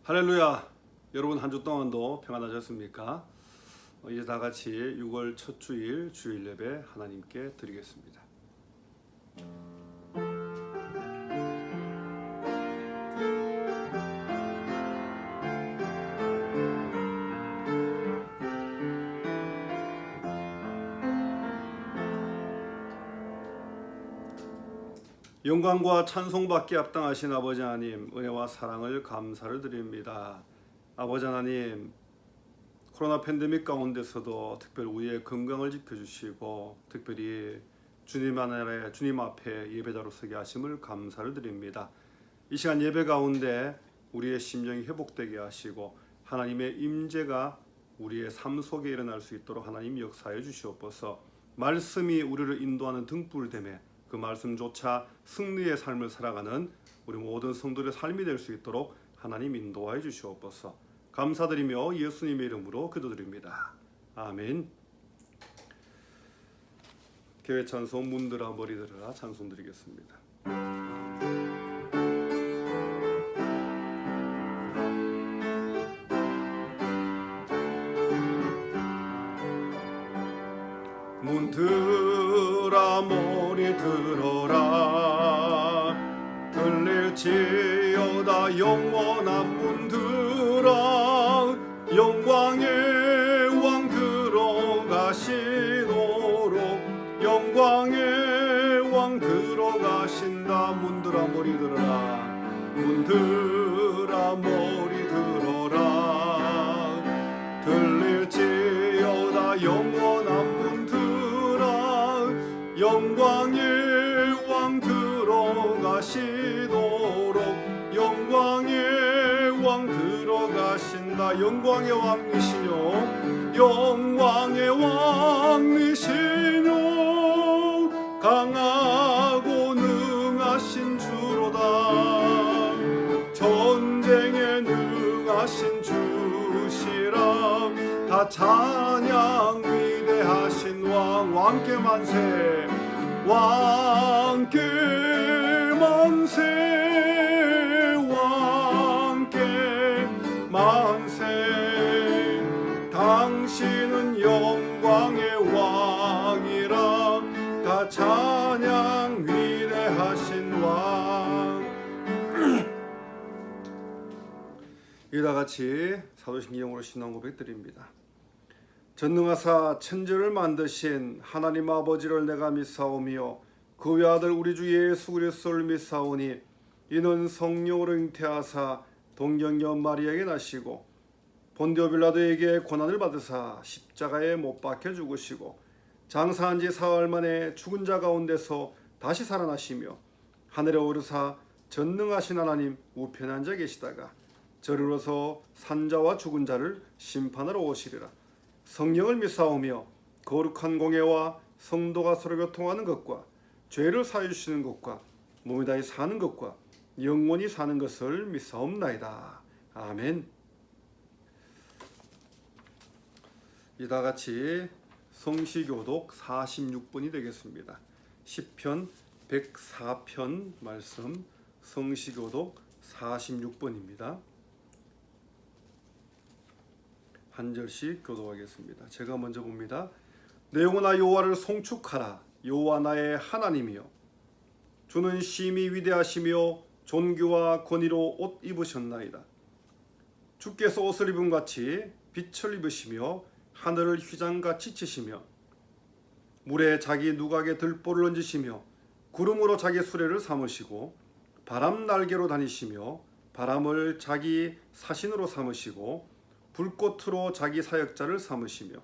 할렐루야. 여러분 한 주 동안도 평안하셨습니까? 이제 다 같이 6월 첫 주일 주일 예배 하나님께 드리겠습니다. 영광과 찬송받기 합당하신 아버지 하나님, 은혜와 사랑을 감사를 드립니다. 아버지 하나님, 코로나 팬데믹 가운데서도 특별히 우리의 건강을 지켜주시고 특별히 주님 앞에 예배자로 서게 하심을 감사를 드립니다. 이 시간 예배 가운데 우리의 심령이 회복되게 하시고 하나님의 임재가 우리의 삶 속에 일어날 수 있도록 하나님 역사해 주시옵소서. 말씀이 우리를 인도하는 등불됨에 그 말씀조차 승리의 삶을 살아가는 우리 모든 성도들의 삶이 될 수 있도록 하나님 인도하여 주시옵소서. 감사드리며 예수님의 이름으로 기도드립니다. 아멘. 교회 찬송 문들아 머리들아 찬송 드리겠습니다. 문들아 머리 들어라 들릴지어다 영원한 문들아 영광의 왕 들어가시도록 영광의 왕 들어가신다. 문들아 머리 들어라 문들아 머리 들어라 들릴지어다 영원한 영광의 왕 들어가시도록 영광의 왕 들어가신다. 영광의 왕이시뇨 영광의 왕이시뇨 강하고 능하신 주로다 전쟁에 능하신 주시라. 다 찬양 위대하신 왕께 만세 왕께 만세 왕께 만세 당신은 영광의 왕이라. 다 찬양 위대하신 왕. 이다 같이 사도신경으로 신앙 고백 드립니다. 전능하사 천지를 만드신 하나님 아버지를 내가 믿사오며 그 외아들 우리 주 예수 그리스도를 믿사오니 이는 성령으로 잉태하사 동정녀 마리아에게 나시고 본디오 빌라도에게 고난을 받으사 십자가에 못 박혀 죽으시고 장사한 지 사흘 만에 죽은 자 가운데서 다시 살아나시며 하늘에 오르사 전능하신 하나님 우편에 앉아 계시다가 저리로서 산자와 죽은 자를 심판하러 오시리라. 성령을 믿사오며 거룩한 공예와 성도가 서로 교통하는 것과 죄를 사해 주시는 것과 몸이 다히 사는 것과 영원히 사는 것을 믿사옵나이다. 아멘. 이다 같이 성시교독 46번이 되겠습니다. 시편 104편 말씀 성시교독 46번입니다. 한 절씩 교독하겠습니다. 제가 먼저 봅니다. 내 영혼아 여호와를 송축하라. 여호와 나의 하나님이여 주는 심히 위대하시며 존귀와 권위로 옷 입으셨나이다. 주께서 옷을 입은 같이 빛을 입으시며 하늘을 휘장같이 치시며 물에 자기 누각에 들보를 얹으시며 구름으로 자기 수레를 삼으시고 바람 날개로 다니시며 바람을 자기 사신으로 삼으시고 불꽃으로 자기 사역자를 삼으시며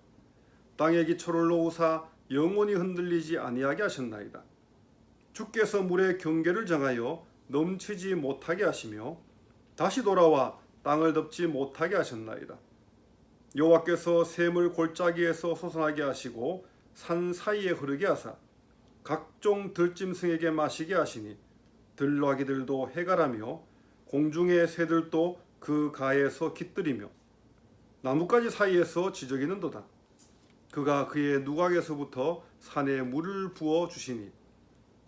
땅에 기초를 놓으사 영원히 흔들리지 아니하게 하셨나이다. 주께서 물의 경계를 정하여 넘치지 못하게 하시며 다시 돌아와 땅을 덮지 못하게 하셨나이다. 여호와께서 샘을 골짜기에서 솟아나게 하시고 산 사이에 흐르게 하사 각종 들짐승에게 마시게 하시니 들나귀들도 해갈하며 공중의 새들도 그 가에서 깃들이며 나뭇가지 사이에서 지저귀는도다. 그가 그의 누각에서부터 산에 물을 부어 주시니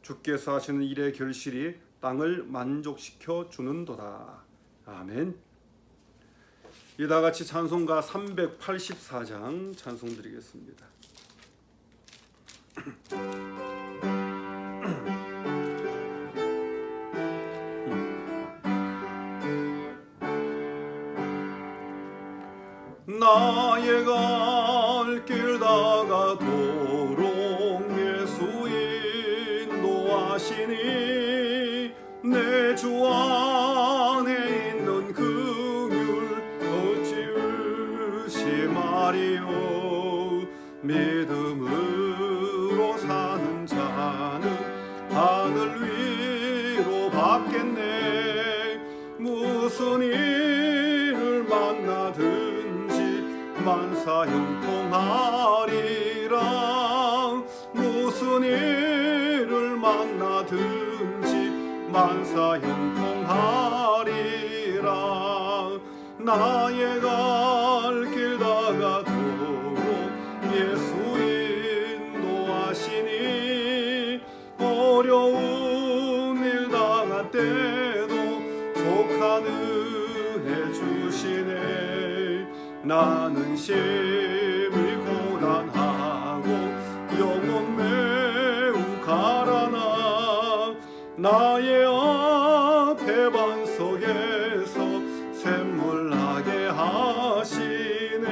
주께서 하시는 일의 결실이 땅을 만족시켜 주는도다. 아멘. 이다 같이 찬송가 384장 찬송 드리겠습니다. 나의 갈 길 다가도록 예수 인도하시니 내 주 안에 있는 긍휼 어찌 의심하리요. 믿음으로 사는 자는 하늘 위로 받겠네. 무슨 일을 만나든지 만사 형통하리라. 무슨 일을 만나든지 만사 형통하리라. 나의 갈 길 다가도록 예수 인도하시니 어려운 일 당할 때도 족한 은혜 주시네. 나는 심히 고단하고 영혼 매우 가라나 나의 앞에 반석에서 샘물 나게 하시네.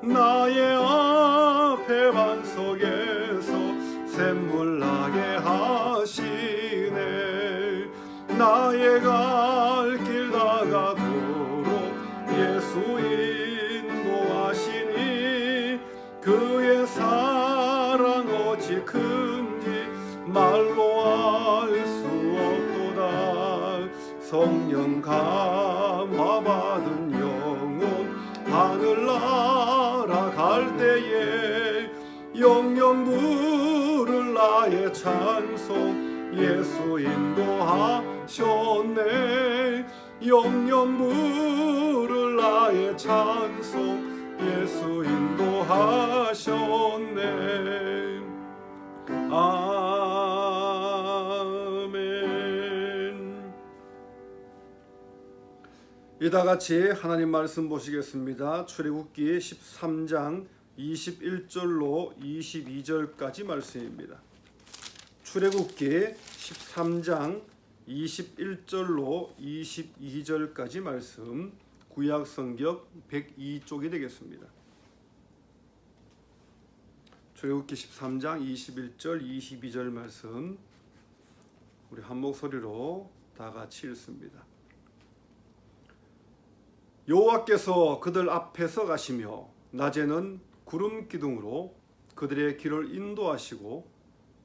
나의 앞에 반석에서 샘물 나게 하시네. 나의 갈 길 다가도록 예수 인도하시니 그의 사랑 어찌 큰지 말로 알 수 없도다. 성령 감화받은 영혼 하늘나라 갈 때에 영영 부를 나의 찬송 예수 인도하셨네. 영영 부를 나의 찬송 예수 인도하셨네. 아멘. 이다 같이 하나님 말씀 보시겠습니다. 출애굽기 13장 21절로 22절까지 말씀입니다. 출애굽기 13장 21절로 22절까지 말씀, 구약 성경 102쪽이 되겠습니다. 출애굽기 13장 21절 22절 말씀 우리 한 목소리로 다 같이 읽습니다. 여호와께서 그들 앞에서 가시며 낮에는 구름 기둥으로 그들의 길을 인도하시고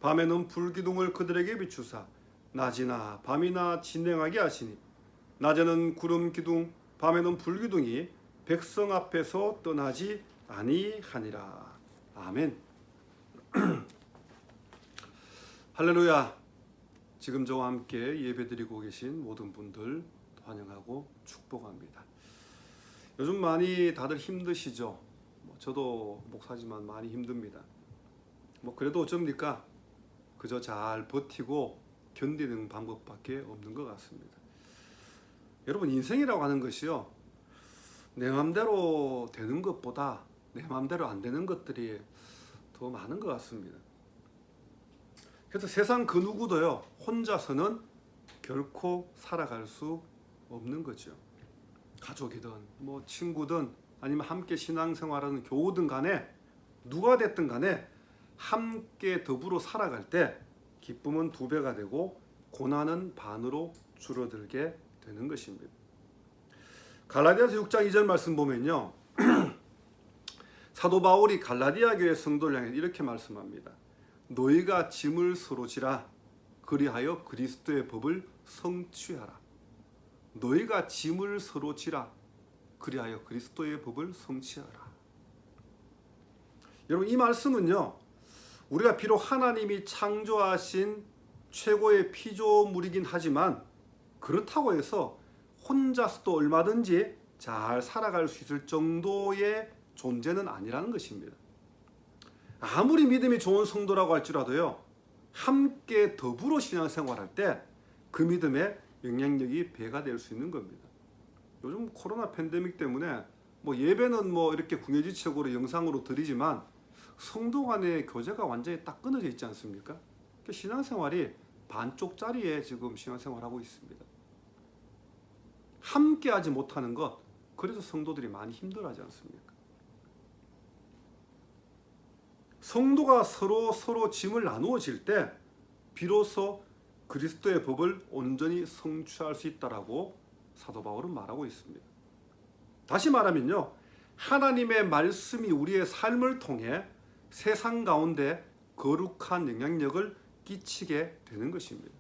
밤에는 불 기둥을 그들에게 비추사 낮이나 밤이나 진행하게 하시니 낮에는 구름 기둥 밤에는 불 기둥이 백성 앞에서 떠나지 아니하니라. 아멘. 할렐루야. 지금 저와 함께 예배드리고 계신 모든 분들 환영하고 축복합니다. 요즘 많이 다들 힘드시죠? 저도 목사지만 많이 힘듭니다. 그래도 어쩝니까? 그저 잘 버티고 견디는 방법밖에 없는 것 같습니다. 여러분, 인생이라고 하는 것이요, 내 맘대로 되는 것보다 내 맘대로 안 되는 것들이 더 많은 것 같습니다. 그래서 세상 그 누구도요 혼자서는 결코 살아갈 수 없는 거죠. 가족이든 친구든 아니면 함께 신앙생활하는 교우든 간에 누가 됐든 간에 함께 더불어 살아갈 때 기쁨은 2배가 되고 고난은 반으로 줄어들게 되는 것입니다. 갈라디아서 6장 2절 말씀 보면요, 사도 바울이 갈라디아 교회 성도를 향해 이렇게 말씀합니다. 너희가 짐을 서로 지라 그리하여 그리스도의 법을 성취하라. 너희가 짐을 서로 지라 그리하여 그리스도의 법을 성취하라. 여러분, 이 말씀은요, 우리가 비록 하나님이 창조하신 최고의 피조물이긴 하지만 그렇다고 해서 혼자서도 얼마든지 잘 살아갈 수 있을 정도의 존재는 아니라는 것입니다. 아무리 믿음이 좋은 성도라고 할지라도요, 함께 더불어 신앙생활할 때 그 믿음의 영향력이 배가 될 수 있는 겁니다. 요즘 코로나 팬데믹 때문에 뭐 예배는 뭐 이렇게 궁예지책으로 영상으로 드리지만 성도 간의 교제가 완전히 딱 끊어져 있지 않습니까? 그러니까 신앙생활이 반쪽짜리에 지금 신앙생활하고 있습니다. 함께하지 못하는 것, 그래서 성도들이 많이 힘들어하지 않습니까? 성도가 서로 짐을 나누어질 때 비로소 그리스도의 법을 온전히 성취할 수 있다라고 사도 바울은 말하고 있습니다. 다시 말하면요, 하나님의 말씀이 우리의 삶을 통해 세상 가운데 거룩한 영향력을 끼치게 되는 것입니다.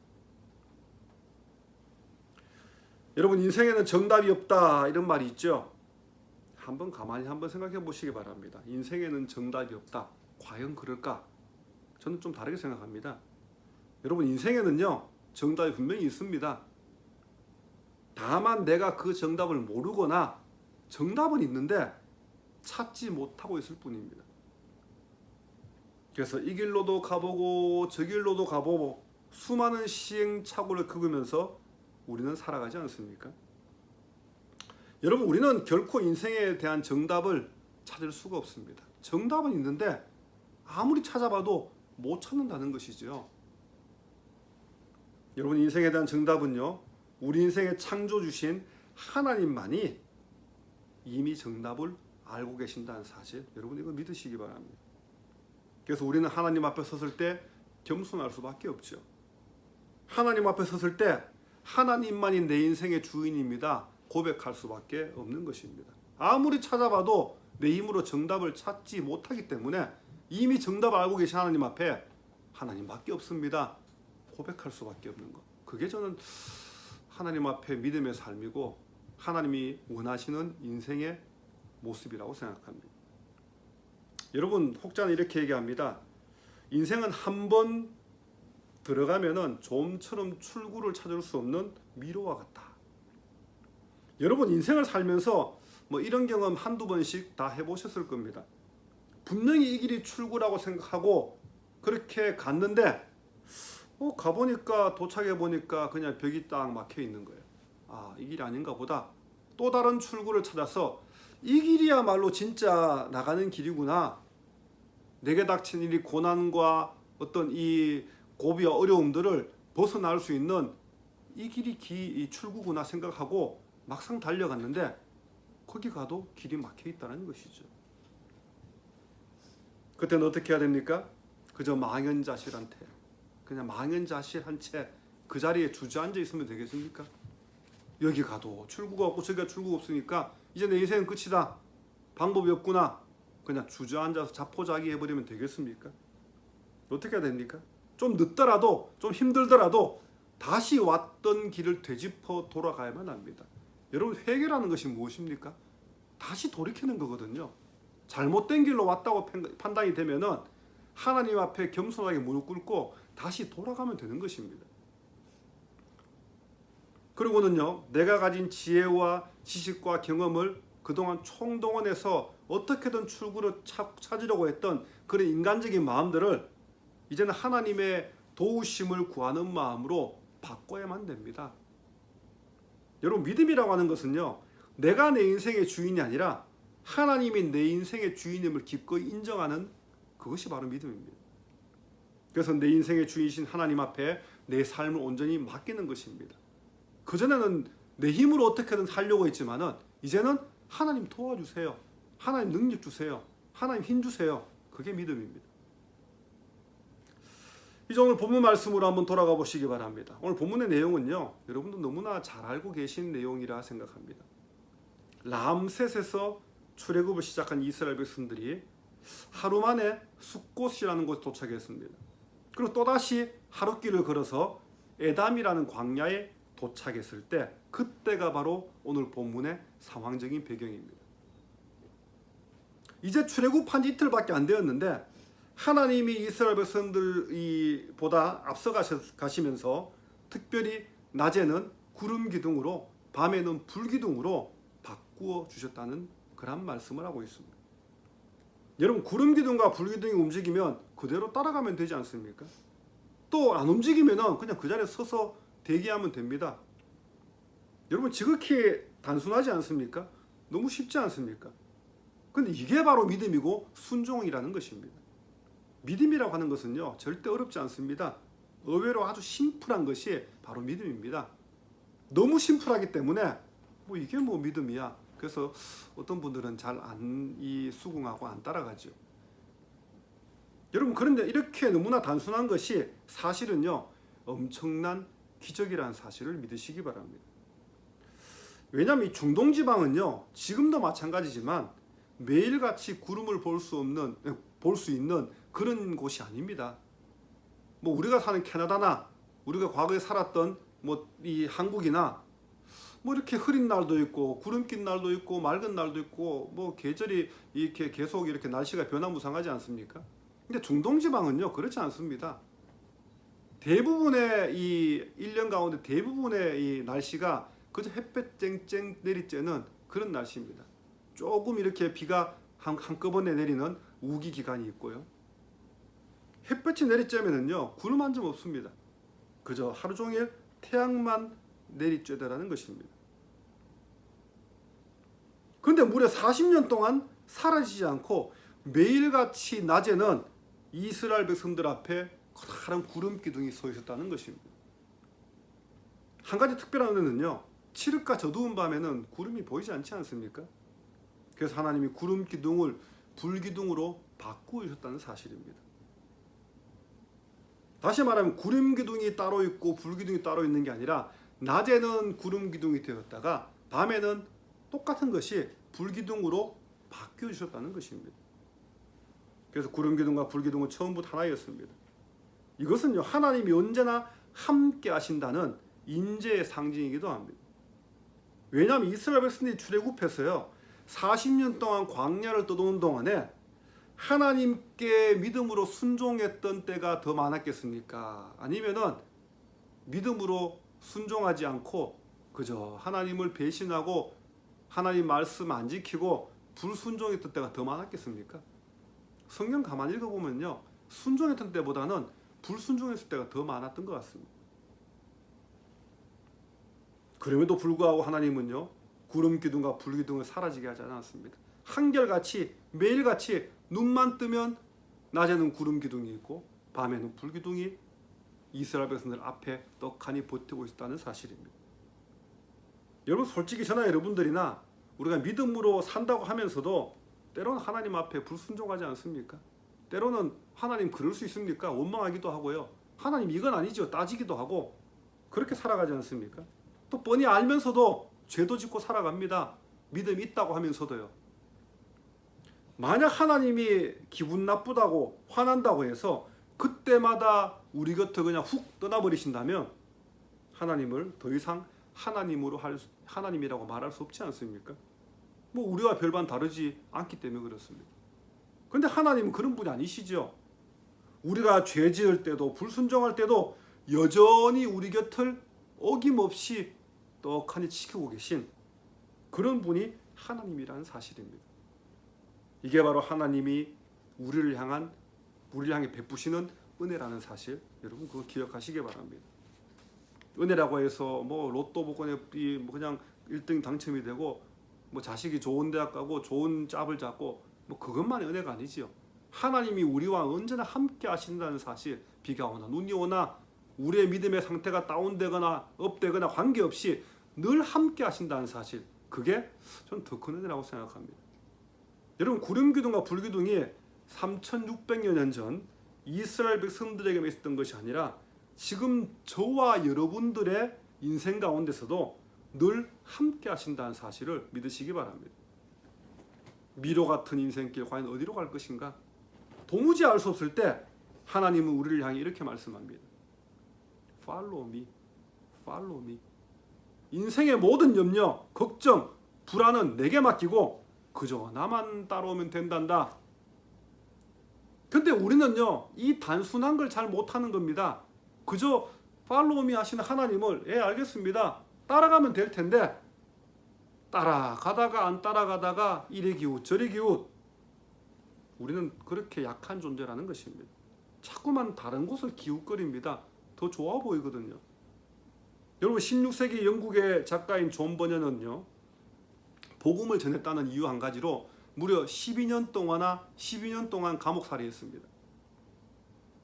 여러분, 인생에는 정답이 없다 이런 말이 있죠. 가만히 생각해 보시기 바랍니다. 인생에는 정답이 없다. 과연 그럴까? 저는 좀 다르게 생각합니다. 여러분, 인생에는요, 정답이 분명히 있습니다. 다만 내가 그 정답을 모르거나 정답은 있는데 찾지 못하고 있을 뿐입니다. 그래서 이 길로도 가보고 저 길로도 가보고 수많은 시행착오를 겪으면서 우리는 살아가지 않습니까? 여러분, 우리는 결코 인생에 대한 정답을 찾을 수가 없습니다. 정답은 있는데 아무리 찾아봐도 못 찾는다는 것이죠. 여러분, 인생에 대한 정답은요, 우리 인생의 창조주신 하나님만이 이미 정답을 알고 계신다는 사실, 여러분 이거 믿으시기 바랍니다. 그래서 우리는 하나님 앞에 섰을 때 겸손할 수밖에 없죠. 하나님 앞에 섰을 때 하나님만이 내 인생의 주인입니다 고백할 수밖에 없는 것입니다. 아무리 찾아봐도 내 힘으로 정답을 찾지 못하기 때문에 이미 정답을 알고 계신 하나님 앞에 하나님밖에 없습니다 고백할 수밖에 없는 것, 그게 저는 하나님 앞에 믿음의 삶이고 하나님이 원하시는 인생의 모습이라고 생각합니다. 여러분, 혹자는 이렇게 얘기합니다. 인생은 한 번 들어가면은 좀처럼 출구를 찾을 수 없는 미로와 같다. 여러분, 인생을 살면서 뭐 이런 경험 한두 번씩 다 해보셨을 겁니다. 분명히 이 길이 출구라고 생각하고 그렇게 갔는데 가보니까 도착해보니까 그냥 벽이 딱 막혀 있는 거예요. 이 길이 아닌가 보다. 또 다른 출구를 찾아서 이 길이야말로 진짜 나가는 길이구나. 내게 닥친 이 고난과 어떤 이 고비와 어려움들을 벗어날 수 있는 이 길이 이 출구구나 생각하고 막상 달려갔는데 거기 가도 길이 막혀 있다는 것이죠. 그때는 어떻게 해야 됩니까? 그저 망연자실한테 그냥 망연자실한 채 그 자리에 주저앉아 있으면 되겠습니까? 여기 가도 출구가 없고 저기가 출구가 없으니까 이제 내 인생은 끝이다. 방법이 없구나. 그냥 주저앉아서 자포자기 해버리면 되겠습니까? 어떻게 해야 됩니까? 좀 늦더라도 좀 힘들더라도 다시 왔던 길을 되짚어 돌아가야만 합니다. 여러분, 회개라는 것이 무엇입니까? 다시 돌이키는 거거든요. 잘못된 길로 왔다고 판단이 되면은 하나님 앞에 겸손하게 무릎 꿇고 다시 돌아가면 되는 것입니다. 그리고는요, 내가 가진 지혜와 지식과 경험을 그동안 총동원해서 어떻게든 출구를 찾으려고 했던 그런 인간적인 마음들을 이제는 하나님의 도우심을 구하는 마음으로 바꿔야만 됩니다. 여러분, 믿음이라고 하는 것은요, 내가 내 인생의 주인이 아니라 하나님이 내 인생의 주인임을 기꺼이 인정하는 그것이 바로 믿음입니다. 그래서 내 인생의 주인이신 하나님 앞에 내 삶을 온전히 맡기는 것입니다. 그전에는 내 힘으로 어떻게든 살려고 했지만은 이제는 하나님 도와주세요. 하나님 능력 주세요. 하나님 힘 주세요. 그게 믿음입니다. 이제 오늘 본문 말씀으로 한번 돌아가 보시기 바랍니다. 오늘 본문의 내용은요, 여러분도 너무나 잘 알고 계신 내용이라 생각합니다. 람셋에서 출애굽을 시작한 이스라엘 백성들이 하루 만에 숫곳이라는 곳에 도착했습니다. 그리고 또다시 하룻길을 걸어서 에담이라는 광야에 도착했을 때 그때가 바로 오늘 본문의 상황적인 배경입니다. 이제 출애굽한 지 이틀밖에 안 되었는데 하나님이 이스라엘 백성들보다 앞서 가시면서 특별히 낮에는 구름 기둥으로 밤에는 불 기둥으로 바꾸어 주셨다는 그런 말씀을 하고 있습니다. 여러분, 구름 기둥과 불 기둥이 움직이면 그대로 따라가면 되지 않습니까? 또 안 움직이면 그냥 그 자리에 서서 대기하면 됩니다. 여러분, 지극히 단순하지 않습니까? 너무 쉽지 않습니까? 근데 이게 바로 믿음이고 순종이라는 것입니다. 믿음이라고 하는 것은요, 절대 어렵지 않습니다. 의외로 아주 심플한 것이 바로 믿음입니다. 너무 심플하기 때문에 뭐 이게 뭐 믿음이야. 그래서 어떤 분들은 잘 안 수긍하고 안 따라가죠. 여러분, 그런데 이렇게 너무나 단순한 것이 사실은요, 엄청난 기적이라는 사실을 믿으시기 바랍니다. 왜냐하면 이 중동지방은요, 지금도 마찬가지지만 매일같이 구름을 볼 수 있는 그런 곳이 아닙니다. 뭐 우리가 사는 캐나다나 우리가 과거에 살았던 뭐 이 한국이나 뭐 이렇게 흐린 날도 있고 구름 낀 날도 있고 맑은 날도 있고 뭐 계절이 이렇게 계속 이렇게 날씨가 변화무쌍하지 않습니까? 근데 중동지방은요, 그렇지 않습니다. 대부분의 이 1년 가운데 대부분의 이 날씨가 그저 햇볕 쨍쨍 내리쬐는 그런 날씨입니다. 조금 이렇게 비가 한꺼번에 내리는 우기 기간이 있고요. 햇볕이 내리쬐면은요, 구름 한 점 없습니다. 그저 하루 종일 태양만 내리쬐다라는 것입니다. 그런데 무려 40년 동안 사라지지 않고 매일같이 낮에는 이스라엘 백성들 앞에 커다란 구름 기둥이 서 있었다는 것입니다. 한 가지 특별한 은혜는요, 칠흑과 저두운 밤에는 구름이 보이지 않지 않습니까? 그래서 하나님이 구름 기둥을 불기둥으로 바꾸셨다는 사실입니다. 다시 말하면 구름 기둥이 따로 있고 불기둥이 따로 있는 게 아니라 낮에는 구름 기둥이 되었다가 밤에는 똑같은 것이 불기둥으로 바뀌어 주셨다는 것입니다. 그래서 구름 기둥과 불기둥은 처음부터 하나였습니다. 이것은요, 하나님이 언제나 함께 하신다는 인재의 상징이기도 합니다. 왜냐하면 이스라엘 백성들이 출애굽해서요, 40년 동안 광야를 떠도는 동안에 하나님께 믿음으로 순종했던 때가 더 많았겠습니까? 아니면은 믿음으로 순종하지 않고 그저 하나님을 배신하고 하나님 말씀 안 지키고 불순종했던 때가 더 많았겠습니까? 성경 가만히 읽어보면요, 순종했던 때보다는 불순종했을 때가 더 많았던 것 같습니다. 그럼에도 불구하고 하나님은요, 구름 기둥과 불 기둥을 사라지게 하지 않았습니다. 한결같이 매일같이 눈만 뜨면 낮에는 구름 기둥이 있고 밤에는 불 기둥이 이스라엘 백성들 앞에 떡하니 버티고 있다는 사실입니다. 여러분, 솔직히 저나 여러분들이나 우리가 믿음으로 산다고 하면서도 때로는 하나님 앞에 불순종하지 않습니까? 때로는 하나님 그럴 수 있습니까? 원망하기도 하고요. 하나님 이건 아니죠. 따지기도 하고 그렇게 살아가지 않습니까? 또 뻔히 알면서도 죄도 짓고 살아갑니다. 믿음이 있다고 하면서도요. 만약 하나님이 기분 나쁘다고 화난다고 해서 그때마다 우리 곁을 그냥 훅 떠나버리신다면 하나님을 더 이상 하나님이라고 말할 수 없지 않습니까? 뭐 우리와 별반 다르지 않기 때문에 그렇습니다. 그런데 하나님은 그런 분이 아니시죠. 우리가 죄 지을 때도 불순종할 때도 여전히 우리 곁을 어김없이 떡하니 지키고 계신 그런 분이 하나님이라는 사실입니다. 이게 바로 하나님이 우리를 향해 베푸시는 은혜라는 사실, 여러분 그거 기억하시기 바랍니다. 은혜라고 해서 뭐 로또 복권에 뭐 그냥 1등 당첨이 되고 뭐 자식이 좋은 대학 가고 좋은 짭을 잡고 뭐 그것만이 은혜가 아니지요. 하나님이 우리와 언제나 함께 하신다는 사실, 비가 오나 눈이 오나 우리의 믿음의 상태가 다운되거나 업되거나 관계없이 늘 함께 하신다는 사실, 그게 전 더 큰 은혜라고 생각합니다. 여러분, 구름기둥과 불기둥이 3600여 년 전 이스라엘 백성들에게만 있었던 것이 아니라 지금 저와 여러분들의 인생 가운데서도 늘 함께 하신다는 사실을 믿으시기 바랍니다. 미로 같은 인생길 과연 어디로 갈 것인가? 도무지 알 수 없을 때 하나님은 우리를 향해 이렇게 말씀합니다. Follow me, follow me. 인생의 모든 염려, 걱정, 불안은 내게 맡기고 그저 나만 따라오면 된단다. 근데 우리는요, 이 단순한 걸 잘 못하는 겁니다. 그저 팔로우 미 하시는 하나님을 알겠습니다, 따라가면 될 텐데 따라가다가 안 따라가다가 이리 기웃 저리 기웃. 우리는 그렇게 약한 존재라는 것입니다. 자꾸만 다른 곳을 기웃거립니다. 더 좋아 보이거든요. 여러분, 16세기 영국의 작가인 존 버녀는요, 복음을 전했다는 이유 한 가지로 무려 12년 동안 감옥살이했습니다.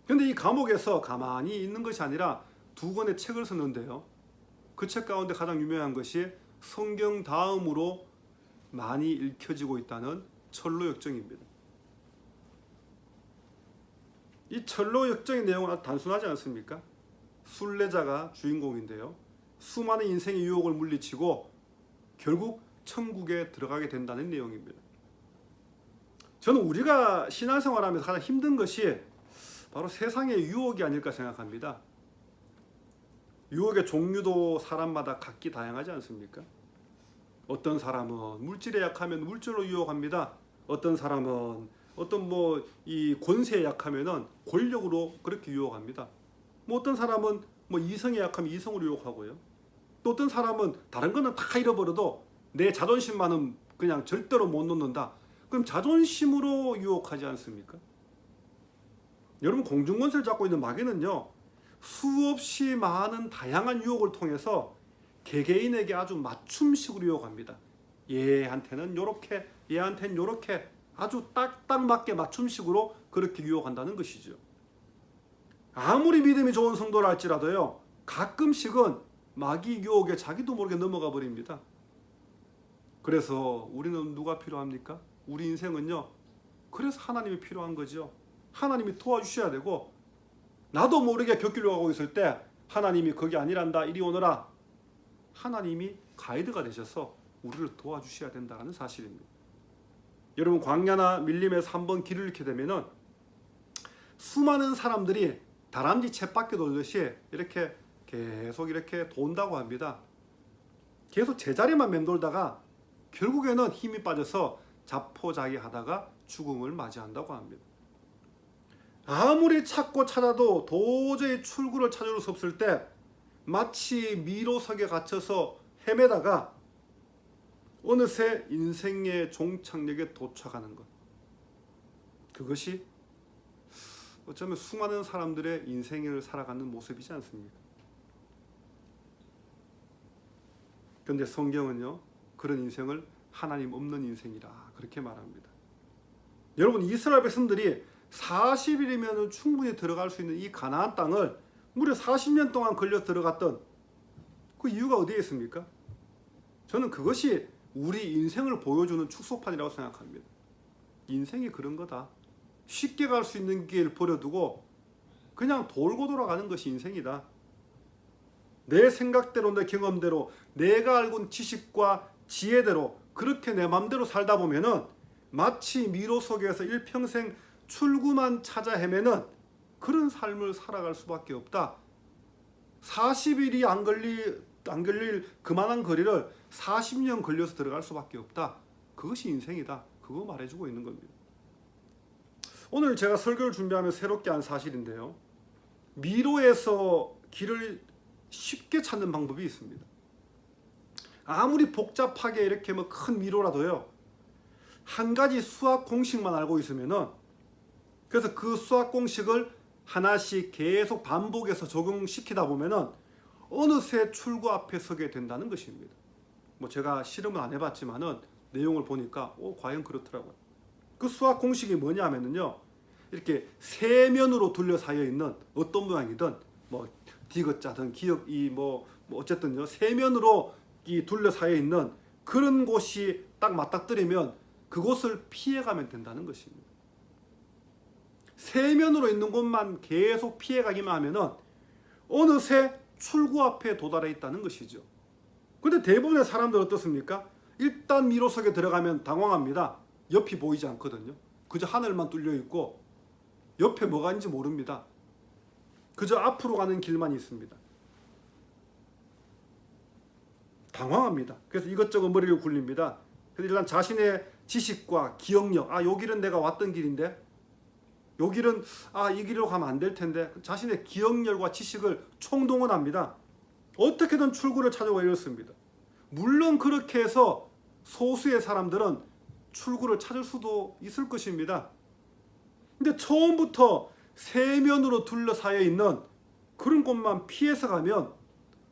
그런데 이 감옥에서 가만히 있는 것이 아니라 두 권의 책을 썼는데요. 그 책 가운데 가장 유명한 것이 성경 다음으로 많이 읽혀지고 있다는 철로역정입니다. 이 철로역정의 내용은 아주 단순하지 않습니까? 순례자가 주인공인데요. 수많은 인생의 유혹을 물리치고 결국 천국에 들어가게 된다는 내용입니다. 저는 우리가 신앙생활하면서 가장 힘든 것이 바로 세상의 유혹이 아닐까 생각합니다. 유혹의 종류도 사람마다 각기 다양하지 않습니까? 어떤 사람은 물질에 약하면 물질로 유혹합니다. 어떤 사람은 어떤 이 권세에 약하면은 권력으로 그렇게 유혹합니다. 어떤 사람은 이성에 약하면 이성으로 유혹하고요. 또 어떤 사람은 다른 거는 다 잃어버려도 내 자존심만은 그냥 절대로 못 놓는다. 그럼 자존심으로 유혹하지 않습니까? 여러분, 공중권세를 잡고 있는 마귀는요, 수없이 많은 다양한 유혹을 통해서 개개인에게 아주 맞춤식으로 유혹합니다. 얘한테는 요렇게, 얘한테는 요렇게 아주 딱딱 맞게 맞춤식으로 그렇게 유혹한다는 것이죠. 아무리 믿음이 좋은 성도라 할지라도요, 가끔씩은 마귀 유혹에 자기도 모르게 넘어가 버립니다. 그래서 우리는 누가 필요합니까? 우리 인생은요, 그래서 하나님이 필요한 거죠. 하나님이 도와주셔야 되고, 나도 모르게 곁길로 가고 있을 때 하나님이 거기 아니란다, 이리 오너라, 하나님이 가이드가 되셔서 우리를 도와주셔야 된다는 사실입니다. 여러분, 광야나 밀림에서 한번 길을 잃게 되면은 수많은 사람들이 다람쥐 쳇바퀴 돌듯이 이렇게 계속 이렇게 돈다고 합니다. 계속 제자리만 맴돌다가 결국에는 힘이 빠져서 자포자기하다가 죽음을 맞이한다고 합니다. 아무리 찾고 찾아도 도저히 출구를 찾을 수 없을 때 마치 미로석에 갇혀서 헤매다가 어느새 인생의 종착역에 도착하는 것, 그것이 어쩌면 수많은 사람들의 인생을 살아가는 모습이지 않습니까? 그런데 성경은요, 그런 인생을 하나님 없는 인생이라 그렇게 말합니다. 여러분, 이스라엘 백성들이 40일이면 충분히 들어갈 수 있는 이 가나안 땅을 무려 40년 동안 걸려 들어갔던 그 이유가 어디에 있습니까? 저는 그것이 우리 인생을 보여주는 축소판이라고 생각합니다. 인생이 그런 거다. 쉽게 갈 수 있는 길 버려두고 그냥 돌고 돌아가는 것이 인생이다. 내 생각대로, 내 경험대로, 내가 알고 있는 지식과 지혜대로 그렇게 내 맘대로 살다 보면은 마치 미로 속에서 일평생 출구만 찾아 헤매는 그런 삶을 살아갈 수밖에 없다. 40일이 안 걸릴 그만한 거리를 40년 걸려서 들어갈 수밖에 없다. 그것이 인생이다. 그거 말해주고 있는 겁니다. 오늘 제가 설교를 준비하면서 새롭게 한 사실인데요, 미로에서 길을 쉽게 찾는 방법이 있습니다. 아무리 복잡하게 이렇게 큰 미로라도요, 한 가지 수학 공식만 알고 있으면은, 그래서 그 수학 공식을 하나씩 계속 반복해서 적용시키다 보면은 어느새 출구 앞에 서게 된다는 것입니다. 제가 실험은 안 해봤지만은 내용을 보니까 과연 그렇더라고요. 그 수학 공식이 뭐냐면요, 이렇게 세면으로 둘러싸여 있는 어떤 모양이든 디귿자든 기역 어쨌든요, 세면으로 둘러싸여 있는 그런 곳이 딱 맞닥뜨리면 그곳을 피해가면 된다는 것입니다. 세면으로 있는 곳만 계속 피해가기만 하면은 어느새 출구 앞에 도달해 있다는 것이죠. 근데 대부분의 사람들 어떻습니까? 일단 미로 속에 들어가면 당황합니다. 옆이 보이지 않거든요. 그저 하늘만 뚫려 있고 옆에 뭐가 있는지 모릅니다. 그저 앞으로 가는 길만 있습니다. 당황합니다. 그래서 이것저것 머리를 굴립니다. 그래서 일단 자신의 지식과 기억력, 요 길은 내가 왔던 길인데, 요 길은 이 길로 가면 안 될 텐데, 자신의 기억력과 지식을 총동원합니다. 어떻게든 출구를 찾아가 이렇습니다. 물론 그렇게 해서 소수의 사람들은 출구를 찾을 수도 있을 것입니다. 근데 처음부터 세면으로 둘러싸여 있는 그런 곳만 피해서 가면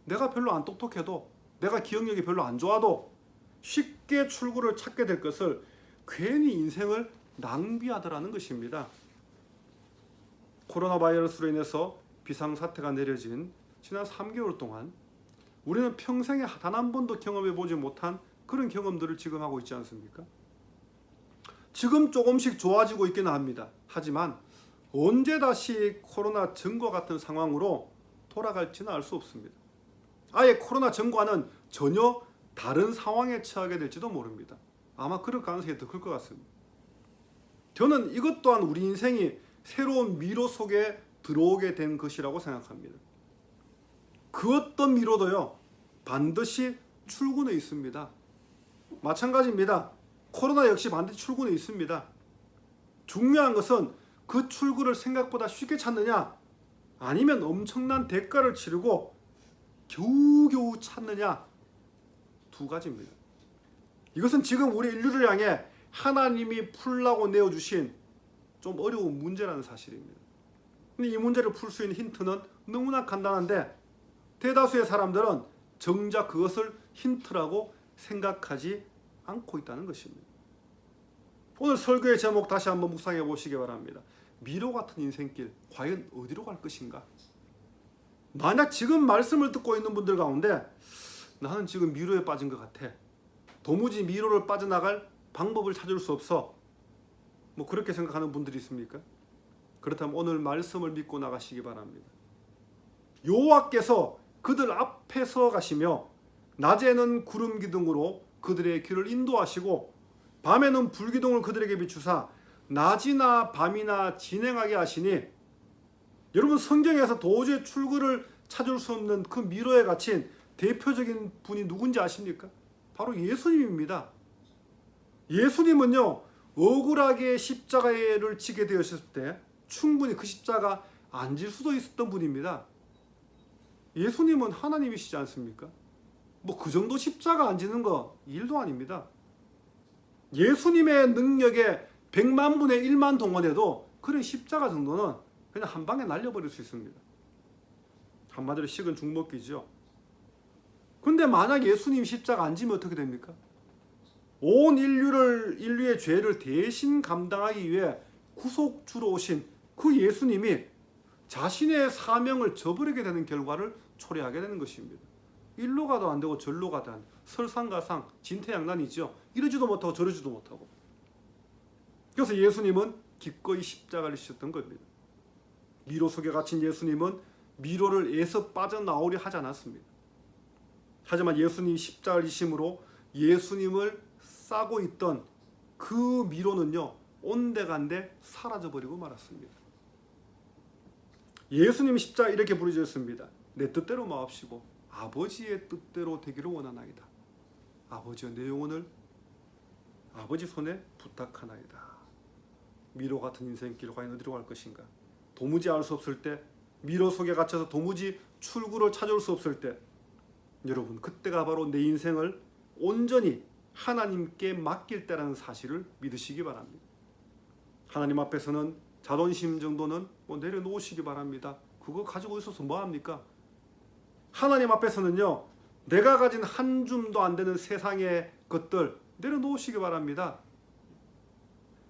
내가 별로 안 똑똑해도, 내가 기억력이 별로 안 좋아도 쉽게 쉽게 출구를 찾게 될 것을 괜히 인생을 낭비하더라는 것입니다. 코로나 바이러스로 인해서 비상사태가 내려진 지난 3개월 동안 우리는 평생에 단 한 번도 경험해 보지 못한 그런 경험들을 지금 하고 있지 않습니까? 지금 조금씩 좋아지고 있기는 합니다. 하지만 언제 다시 코로나 전과 같은 상황으로 돌아갈지는 알 수 없습니다. 아예 코로나 전과는 전혀 다른 상황에 처하게 될지도 모릅니다. 아마 그럴 가능성이 더 클 것 같습니다. 저는 이것 또한 우리 인생이 새로운 미로 속에 들어오게 된 것이라고 생각합니다. 그 어떤 미로도요, 반드시 출구는 있습니다. 마찬가지입니다. 코로나 역시 반드시 출구는 있습니다. 중요한 것은 그 출구를 생각보다 쉽게 찾느냐, 아니면 엄청난 대가를 치르고 겨우겨우 찾느냐, 두 가지입니다. 이것은 지금 우리 인류를 향해 하나님이 풀라고 내어주신 좀 어려운 문제라는 사실입니다. 근데 이 문제를 풀 수 있는 힌트는 너무나 간단한데 대다수의 사람들은 정작 그것을 힌트라고 생각하지 않고 있다는 것입니다. 오늘 설교의 제목 다시 한번 묵상해 보시기 바랍니다. 미로 같은 인생길 과연 어디로 갈 것인가? 만약 지금 말씀을 듣고 있는 분들 가운데 나는 지금 미로에 빠진 것 같아, 도무지 미로를 빠져나갈 방법을 찾을 수 없어, 뭐 그렇게 생각하는 분들이 있습니까? 그렇다면 오늘 말씀을 믿고 나가시기 바랍니다. 여호와께서 그들 앞에서 가시며 낮에는 구름 기둥으로 그들의 길을 인도하시고 밤에는 불기둥을 그들에게 비추사 낮이나 밤이나 진행하게 하시니, 여러분 성경에서 도저히 출구를 찾을 수 없는 그 미로에 갇힌 대표적인 분이 누군지 아십니까? 바로 예수님입니다. 예수님은요, 억울하게 십자가를 지게 되었을 때 충분히 그 십자가 안 질 수도 있었던 분입니다. 예수님은 하나님이시지 않습니까? 뭐 그 정도 십자가 안 지는 거 일도 아닙니다. 예수님의 능력에 100만 분의 1만 동원해도 그런 십자가 정도는 그냥 한 방에 날려버릴 수 있습니다. 한마디로 식은 죽 먹기죠. 근데 만약 예수님 십자가 안 지면 어떻게 됩니까? 온 인류의 죄를 대신 감당하기 위해 구속주로 오신 그 예수님이 자신의 사명을 저버리게 되는 결과를 초래하게 되는 것입니다. 일로 가도 안 되고 절로 가도 안 되고 설상가상 진퇴양난이죠. 이러지도 못하고 저러지도 못하고. 그래서 예수님은 기꺼이 십자가를 지셨던 겁니다. 미로 속에 갇힌 예수님은 미로를 애써 빠져나오려 하지 않았습니다. 하지만 예수님이 십자가를 지심으로 예수님을 싸고 있던 그 미로는요, 온데간데 사라져버리고 말았습니다. 예수님 십자가 이렇게 부르짖었습니다. 내 뜻대로 마옵시고 아버지의 뜻대로 되기를 원하나이다. 아버지여, 내 영혼을 아버지 손에 부탁하나이다. 미로 같은 인생길 과연 어디로 갈 것인가? 도무지 알 수 없을 때, 미로 속에 갇혀서 도무지 출구를 찾아올 수 없을 때, 여러분 그때가 바로 내 인생을 온전히 하나님께 맡길 때라는 사실을 믿으시기 바랍니다. 하나님 앞에서는 자존심 정도는 내려놓으시기 바랍니다. 그거 가지고 있어서 뭐합니까? 하나님 앞에서는요, 내가 가진 한 줌도 안 되는 세상의 것들 내려놓으시기 바랍니다.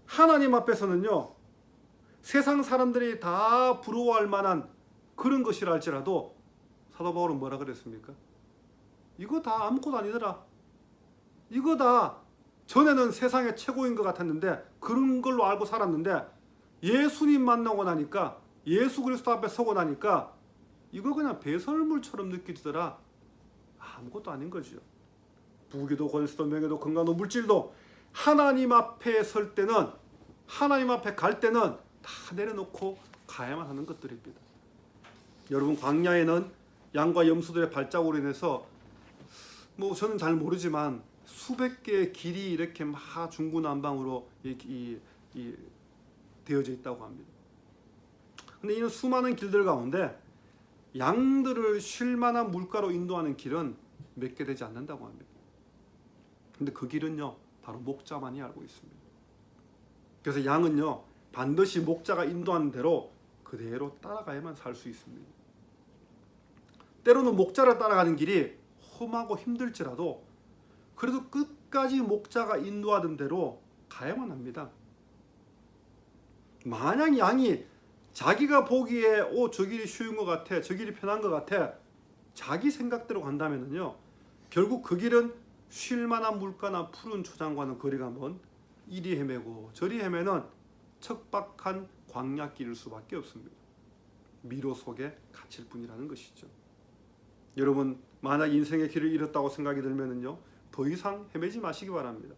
하나님 앞에서는요, 세상 사람들이 다 부러워할 만한 그런 것이라 할지라도 사도 바울은 뭐라 그랬습니까? 이거 다 아무것도 아니더라. 이거 다 전에는 세상의 최고인 것 같았는데, 그런 걸로 알고 살았는데 예수님 만나고 나니까, 예수 그리스도 앞에 서고 나니까 이거 그냥 배설물처럼 느껴지더라. 아무것도 아닌 거죠. 부귀도 권세도 명예도 건강도 물질도 하나님 앞에 설 때는, 하나님 앞에 갈 때는 다 내려놓고 가야만 하는 것들입니다. 여러분 광야에는 양과 염소들의 발자국으로 인해서 저는 잘 모르지만 수백 개의 길이 이렇게 막 중구난방으로 되어져 있다고 합니다. 근데 이 수많은 길들 가운데 양들을 쉴 만한 물가로 인도하는 길은 몇 개 되지 않는다고 합니다. 근데 그 길은요, 바로 목자만이 알고 있습니다. 그래서 양은요, 반드시 목자가 인도하는 대로 그대로 따라가야만 살 수 있습니다. 때로는 목자를 따라가는 길이 험하고 힘들지라도 그래도 끝까지 목자가 인도하던 대로 가야만 합니다. 만약 양이 자기가 보기에 저 길이 쉬운 것 같아, 저 길이 편한 것 같아, 자기 생각대로 간다면요, 결국 그 길은 쉴만한 물가나 푸른 초장과는 거리가 먼 이리 헤매고 저리 헤매는 척박한 광야길일 수밖에 없습니다. 미로 속에 갇힐 뿐이라는 것이죠. 여러분, 만약 인생의 길을 잃었다고 생각이 들면은요, 더 이상 헤매지 마시기 바랍니다.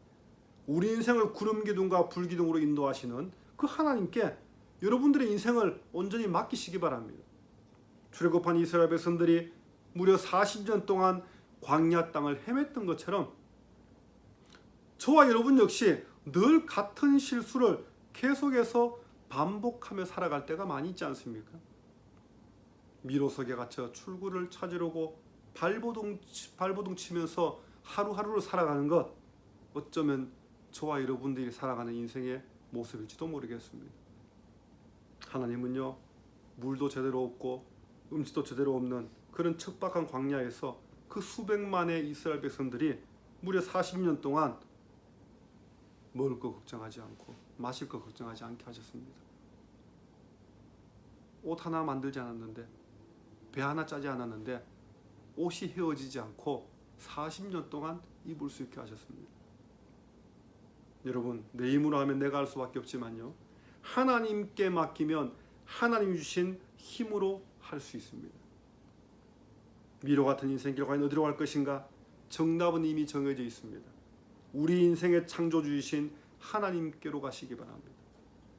우리 인생을 구름 기둥과 불 기둥으로 인도하시는 그 하나님께 여러분들의 인생을 온전히 맡기시기 바랍니다. 출애굽한 이스라엘 백성들이 무려 40년 동안 광야 땅을 헤맸던 것처럼 저와 여러분 역시 늘 같은 실수를 계속해서 반복하며 살아갈 때가 많이 있지 않습니까? 미로 속에 갇혀 출구를 찾으려고 발버둥 치면서 하루하루를 살아가는 것, 어쩌면 저와 여러분들이 살아가는 인생의 모습일지도 모르겠습니다. 하나님은요, 물도 제대로 없고 음식도 제대로 없는 그런 척박한 광야에서 그 수백만의 이스라엘 백성들이 무려 40년 동안 먹을 거 걱정하지 않고 마실 거 걱정하지 않게 하셨습니다. 옷 하나 만들지 않았는데, 배 하나 짜지 않았는데, 옷이 헤어지지 않고 40년 동안 입을 수 있게 하셨습니다. 여러분, 내 힘으로 하면 내가 할 수밖에 없지만요, 하나님께 맡기면 하나님 주신 힘으로 할 수 있습니다. 미로 같은 인생길 과연 어디로 갈 것인가? 정답은 이미 정해져 있습니다. 우리 인생의 창조주이신 하나님께로 가시기 바랍니다.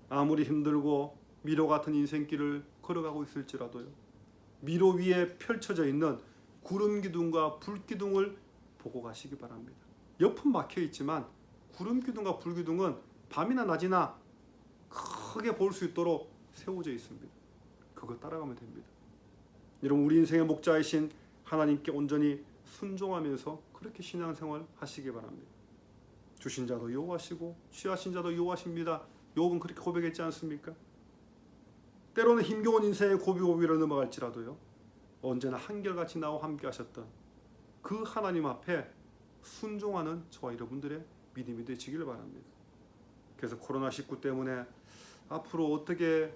아무리 힘들고 미로 같은 인생길을 걸어가고 있을지라도요, 미로 위에 펼쳐져 있는 구름 기둥과 불 기둥을 보고 가시기 바랍니다. 옆은 막혀 있지만 구름 기둥과 불 기둥은 밤이나 낮이나 크게 볼 수 있도록 세워져 있습니다. 그거 따라가면 됩니다. 여러분, 우리 인생의 목자이신 하나님께 온전히 순종하면서 그렇게 신앙생활 하시기 바랍니다. 주신 자도 여호와시고 취하신 자도 여호와십니다. 욥은 그렇게 고백했지 않습니까? 때로는 힘겨운 인생의 고비고비를 넘어갈지라도요, 언제나 한결같이 나와 함께 하셨던 그 하나님 앞에 순종하는 저와 여러분들의 믿음이 되시기를 바랍니다. 그래서 코로나19 때문에 앞으로 어떻게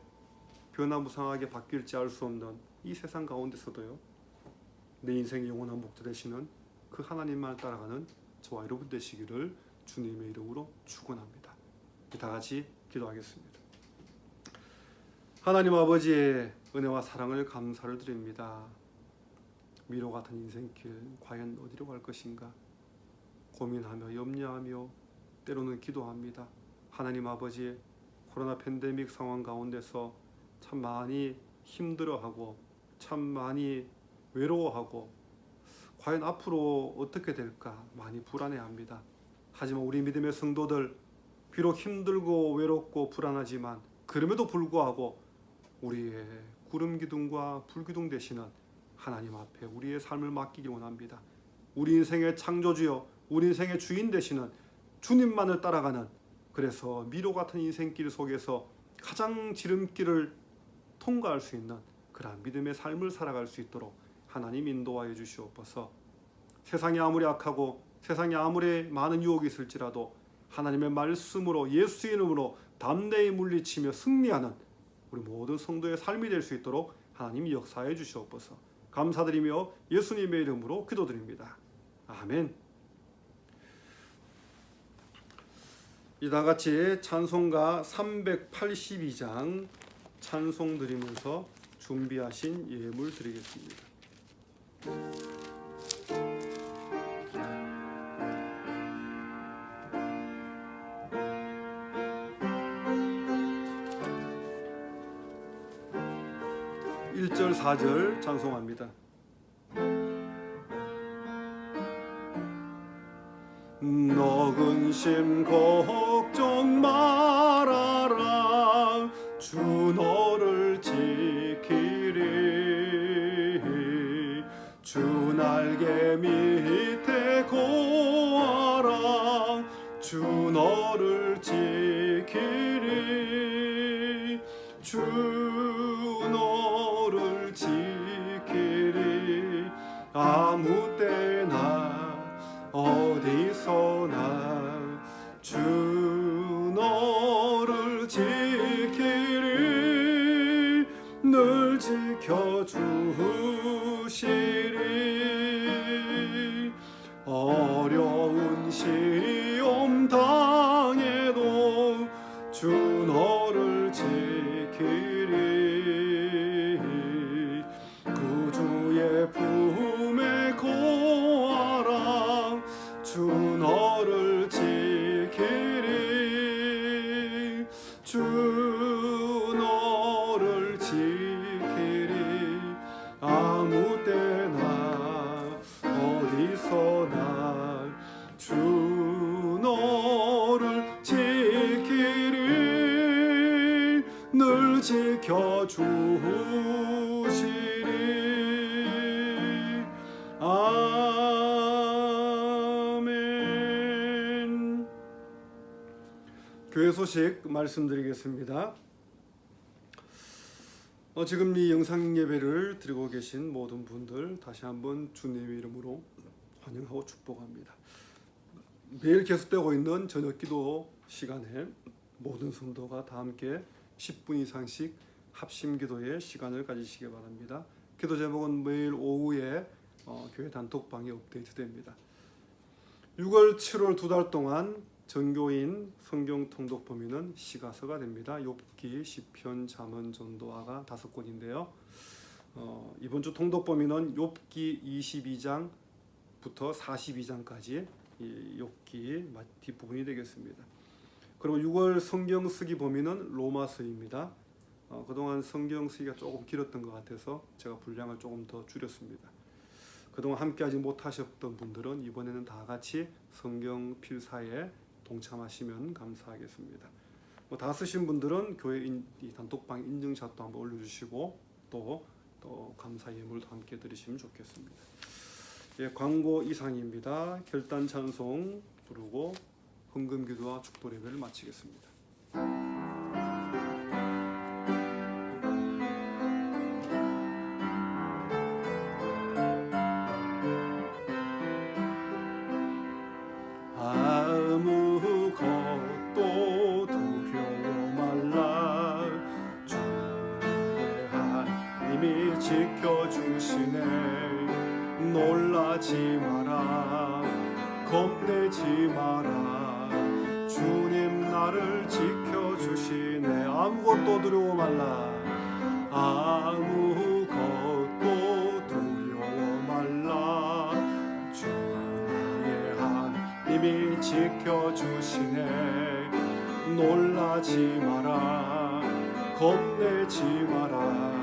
변화무쌍하게 바뀔지 알 수 없는 이 세상 가운데서도요, 내 인생의 영원한 목자 되시는 그 하나님만 따라가는 저와 여러분 되시기를 주님의 이름으로 축원합니다. 다 같이 기도하겠습니다. 하나님 아버지의 은혜와 사랑을 감사를 드립니다. 미로 같은 인생길 과연 어디로 갈 것인가 고민하며 염려하며 때로는 기도합니다. 하나님 아버지, 코로나 팬데믹 상황 가운데서 참 많이 힘들어하고 참 많이 외로워하고 과연 앞으로 어떻게 될까 많이 불안해합니다. 하지만 우리 믿음의 성도들, 비록 힘들고 외롭고 불안하지만 그럼에도 불구하고 우리의 구름 기둥과 불 기둥 되시는 하나님 앞에 우리의 삶을 맡기기 원합니다. 우리 인생의 창조주여, 우리 인생의 주인 되시는 주님만을 따라가는, 그래서 미로 같은 인생길 속에서 가장 지름길을 통과할 수 있는 그러한 믿음의 삶을 살아갈 수 있도록 하나님 인도하여 주시옵소서. 세상이 아무리 악하고 세상에 아무리 많은 유혹이 있을지라도 하나님의 말씀으로 예수의 이름으로 담대히 물리치며 승리하는 우리 모든 성도의 삶이 될 수 있도록 하나님 역사해 주시옵소서. 감사드리며 예수님의 이름으로 기도드립니다. 아멘. 이다 같이 찬송가 382장 찬송 드리면서 준비하신 예물 드리겠습니다. 1절 4절 찬송합니다. 너 근심 걱정 말아라, 주 너를 지키리. 주 날개 밑에 거하라, 주 너를 지키리. 주 너를 지키리. 아무 때나 어디서 어디서 나 주 너를 지키리 늘 지켜주시리 어려운 시험 당해도 주 너를 지키리 구주의 품에 거하라 주 너를 지키리 주 너를 지키리 아무 때나 어디서나 주 너를 지키리 늘 지켜주시리 아멘. 교회 소식 말씀드리겠습니다. 지금 이 영상 예배를 드리고 계신 모든 분들 다시 한번 주님의 이름으로 환영하고 축복합니다. 매일 계속되고 있는 저녁 기도 시간에 모든 성도가 다 함께 10분 이상씩 합심 기도의 시간을 가지시기 바랍니다. 기도 제목은 매일 오후에 교회 단톡방에 업데이트됩니다. 6월, 7월 2달 동안 전교인 성경 통독 범위는 시가서가 됩니다. 욥기, 시편, 잠언, 전도화가 5권인데요. 이번 주 통독 범위는 욥기 22장부터 42장까지 이 욥기 뒷부분이 되겠습니다. 그리고 6월 성경 쓰기 범위는 로마서입니다. 그동안 성경 쓰기가 조금 길었던 것 같아서 제가 분량을 조금 더 줄였습니다. 그동안 함께하지 못하셨던 분들은 이번에는 다 같이 성경 필사에 동참하시면 감사하겠습니다. 다 쓰신 분들은 교회 이 단톡방 인증샷도 한번 올려주시고 또 감사 예물도 함께 드리시면 좋겠습니다. 예, 광고 이상입니다. 결단 찬송 부르고 헌금기도와 축도 예배를 마치겠습니다. 아무것도 두려워 말라 주의 하나님이 지켜주시네 놀라지 마라 겁내지 마라 주님 나를 지켜주시네 아무것도 두려워 말라 아무것도 두려워 말라 주 나의 하나님이 지켜주시네 놀라지 마라 겁내지 마라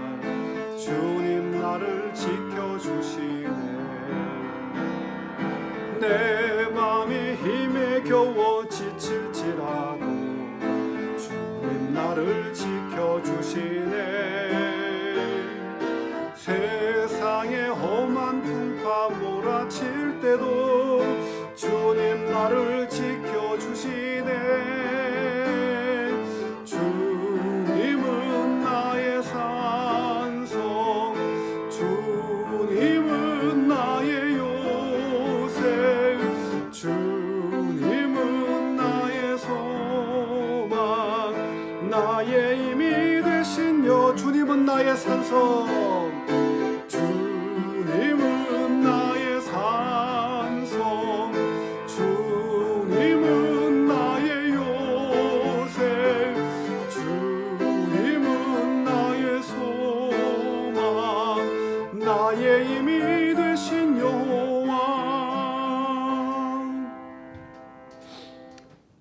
주님 나를 지켜주시네 내 맘이 힘에 겨워 지칠지라도 주님 나를 지켜주시네 세상의 험한 풍파 몰아칠 때도 주님 나를 지켜주시네 주님은 나의 산성 주님은 나의 요새 주님은 나의 소망 나의 힘이 되신 여 주님은 나의 산성 주님은 나의 산성 주님은 나의 요새 주님은 나의 소망 나의 힘이 되신 여호와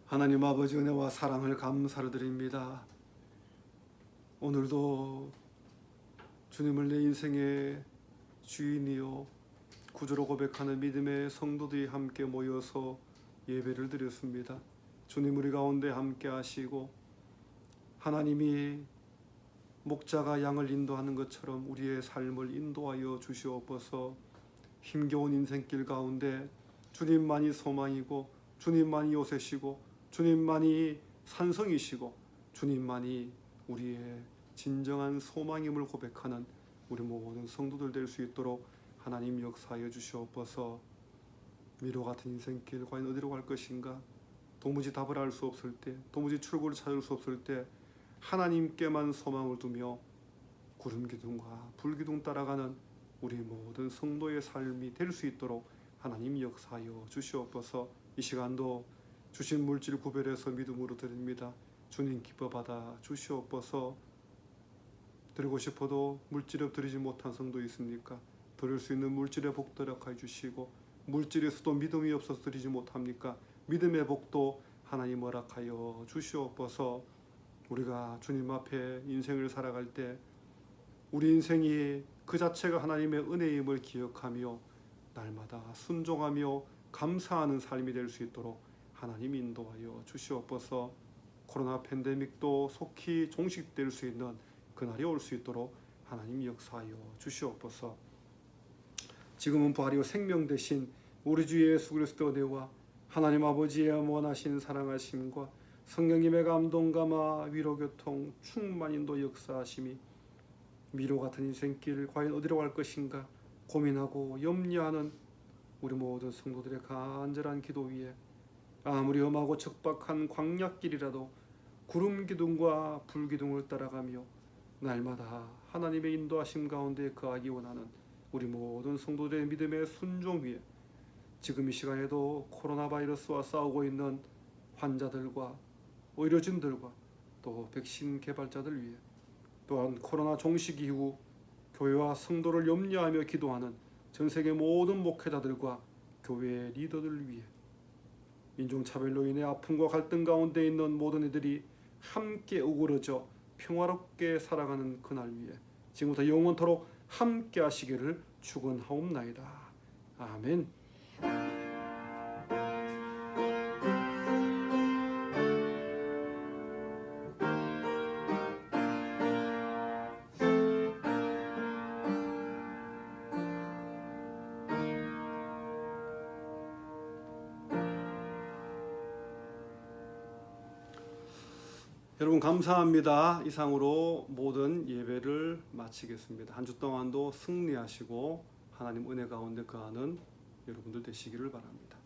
하나님 아버지 은혜와 사랑을 감사를 드립니다. 오늘도 주님을 내 인생의 주인이요 구주로 고백하는 믿음의 성도들이 함께 모여서 예배를 드렸습니다. 주님 우리 가운데 함께 하시고 하나님이 목자가 양을 인도하는 것처럼 우리의 삶을 인도하여 주시옵소서. 힘겨운 인생길 가운데 주님만이 소망이고 주님만이 요새시고 주님만이 산성이시고 주님만이 우리의 진정한 소망임을 고백하는 우리 모든 성도들 될 수 있도록 하나님 역사하여 주시옵소서. 미로 같은 인생길 과연 어디로 갈 것인가? 도무지 답을 알 수 없을 때, 도무지 출구를 찾을 수 없을 때 하나님께만 소망을 두며 구름 기둥과 불 기둥 따라가는 우리 모든 성도의 삶이 될 수 있도록 하나님 역사하여 주시옵소서. 이 시간도 주신 물질 구별해서 믿음으로 드립니다. 주님 기뻐 받아 주시옵소서. 드리고 싶어도 물질을 드리지 못한 성도 있습니까? 드릴 수 있는 물질의 복 허락하여 주시고, 물질에서도 믿음이 없어서 드리지 못합니까? 믿음의 복도 하나님 허락하여 주시옵소서. 우리가 주님 앞에 인생을 살아갈 때 우리 인생이 그 자체가 하나님의 은혜임을 기억하며 날마다 순종하며 감사하는 삶이 될 수 있도록 하나님 인도하여 주시옵소서. 코로나 팬데믹도 속히 종식될 수 있는 그날이 올 수 있도록 하나님 역사하여 주시옵소서. 지금은 부활이요 생명 되신 우리 주 예수 그리스도 은혜와 하나님 아버지의 원하신 사랑하심과 성령님의 감동감화 위로교통 충만인도 역사하심이 미로 같은 인생길 과연 어디로 갈 것인가 고민하고 염려하는 우리 모든 성도들의 간절한 기도 위에 아무리 험하고 척박한 광야길이라도 구름 기둥과 불 기둥을 따라가며 날마다 하나님의 인도하심 가운데 거하기 원하는 우리 모든 성도들의 믿음의 순종 위에 지금 이 시간에도 코로나 바이러스와 싸우고 있는 환자들과 의료진들과 또 백신 개발자들 위해, 또한 코로나 종식 이후 교회와 성도를 염려하며 기도하는 전 세계 모든 목회자들과 교회의 리더들 위해, 인종차별로 인해 아픔과 갈등 가운데 있는 모든 이들이 함께 어우러져 평화롭게 살아가는 그날 위해 지금부터 영원토록 함께 하시기를 축원하옵나이다. 아멘. 여러분 감사합니다. 이상으로 모든 예배를 마치겠습니다. 한 주 동안도 승리하시고 하나님 은혜 가운데 거하는 여러분들 되시기를 바랍니다.